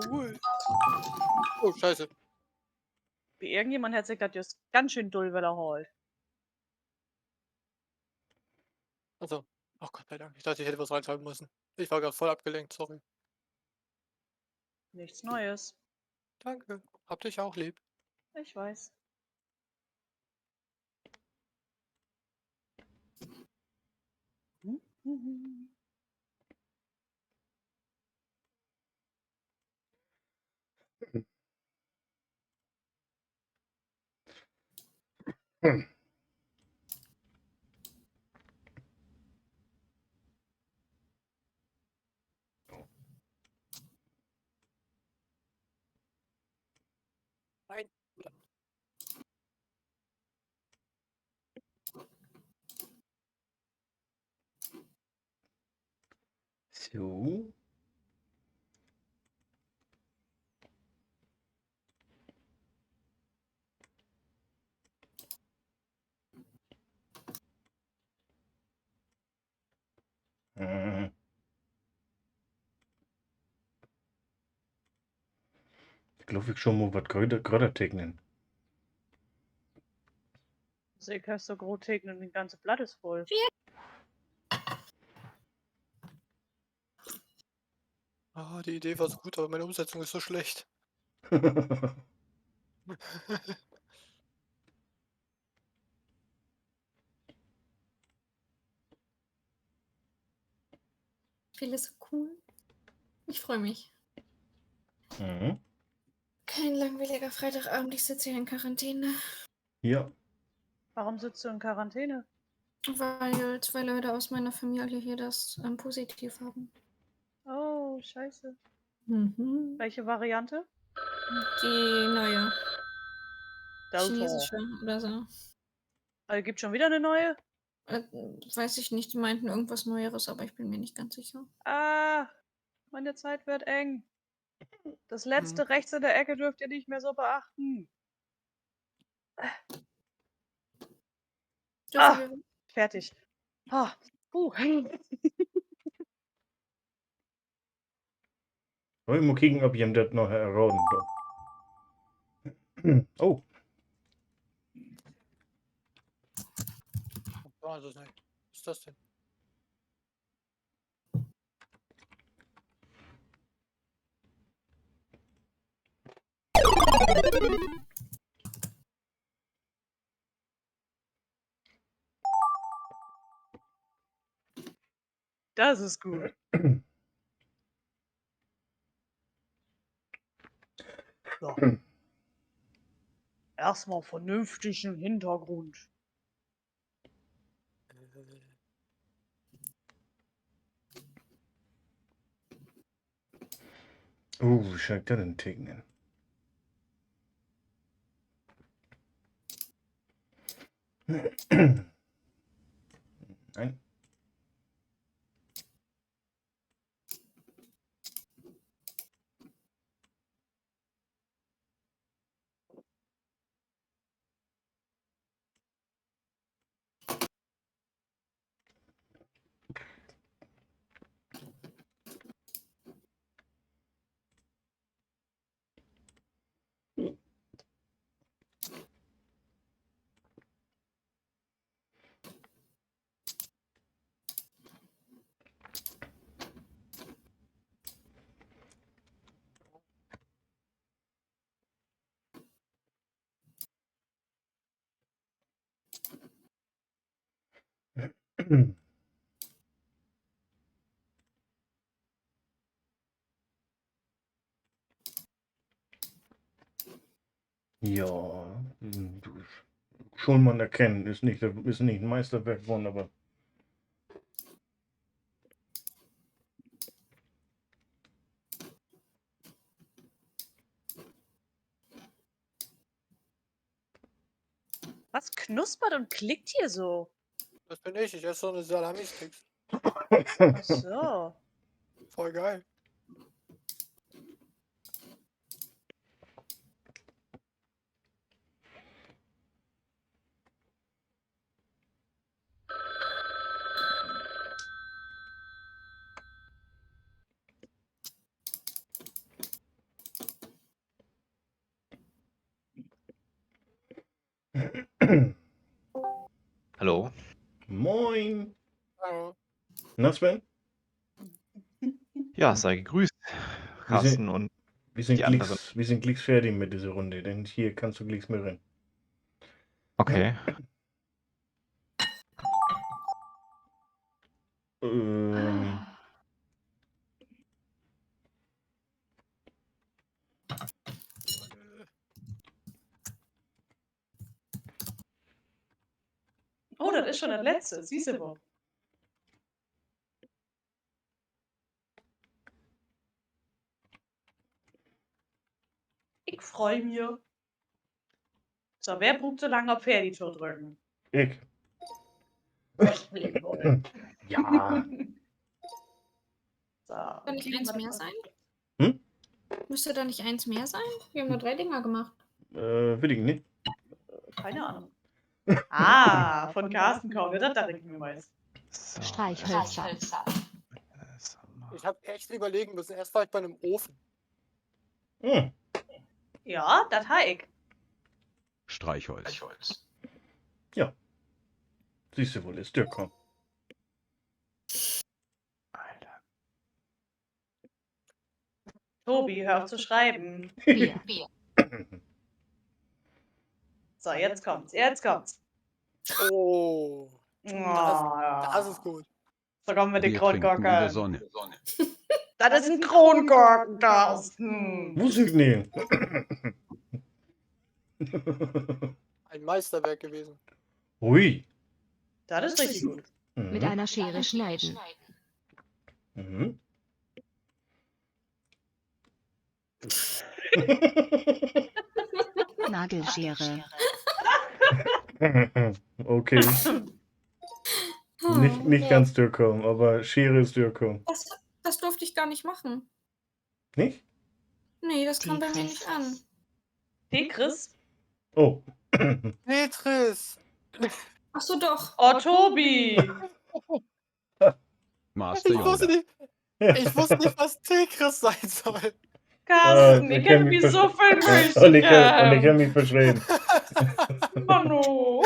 cool. Oh, scheiße. Wie irgendjemand hat sich das just ganz schön doll wiederholt. Also, oh Gott sei Dank. Ich dachte, ich hätte was reinschreiben müssen. Ich war gerade voll abgelenkt, sorry. Nichts Neues. Danke. Hab dich auch lieb. Ich weiß. Mhm. Hm. Nein. So. Mhm. Ich glaube, ich schon mal was Gröder tegnen. Also ich hast so groß Theken und die ganze Blatt ist voll. Ah, die Idee war so gut, aber meine Umsetzung ist so schlecht. Spiel ist so cool. Ich freue mich. Mhm. Kein langweiliger Freitagabend, ich sitze hier in Quarantäne. Ja. Warum sitzt du in Quarantäne? Weil 2 Leute aus meiner Familie hier das positiv haben. Oh, scheiße. Mhm. Welche Variante? Die neue Delta. chinesische oder so. Also gibt schon wieder eine neue? Weiß ich nicht, die meinten irgendwas Neueres, aber ich bin mir nicht ganz sicher. Ah, meine Zeit wird eng. Das Hm. letzte rechts in der Ecke dürft ihr nicht mehr so beachten. Dürfen Ah, wir. fertig. Ah, Ich muss gucken, ob ich das noch erraten darf. Oh. War das nicht. Was ist das denn? das ist gut. So. Erstmal vernünftigen Hintergrund. Wie soll ich das denn tegnen? Nein. Ja, schon man erkennen, ist nicht ein Meisterwerk geworden, aber Was knuspert und klickt hier so? Das bin ich. Ich esse so eine Salami-Sticks. Ach so. Voll geil. Na, Sven? Ja, sei gegrüßt, Carsten und die anderen. Wir sind gleich fertig mit dieser Runde, denn hier kannst du gleich mehr rein. Okay. Ähm, Oh, das ist schon das letzte. Siehst du wohl. Ich freue mich. So, wer braucht so lange auf Ferdi-Tour drücken? ich. Ja. So, Soll nicht eins mehr sein? Hm? Müsste da nicht eins mehr sein? Wir haben nur 3 Dinger gemacht. Will ich nicht. keine Ahnung. Ah, von Carsten kommt. Das dachte ich mir weiß. So, Streichhölzer. Ich habe echt überlegen müssen. Erst war ich bei einem Ofen. Hm. Ja, das habe ich. Streichholz. Siehst du wohl, ist Dirk. Alter. Tobi, hör auf zu schreiben. Bier. So, jetzt kommt's. Jetzt kommt's. Oh, das ist gut. So kommen wir den Wir trinken in der Kronkorken. Sonne. Das ist ein Kronkorken, Carsten. Muss ich nicht. Ein Meisterwerk gewesen. Ui. Das ist richtig gut. Mit Mhm. einer Schere schneiden. Mhm. Nagelschere. Okay, nicht ganz Dirkom, aber Schere ist Dirkom. Das durfte ich gar nicht machen. Nicht? Nee, das kam bei mir nicht an. Tetris? Oh. Tetris! Ach so, doch. Oh, Tobi. Master Ich wusste Yoda. nicht, was Tetris sein soll. Carsten, ich ich kenn kenne mich mich so viel Und ich kann mich verschreiben. Manu.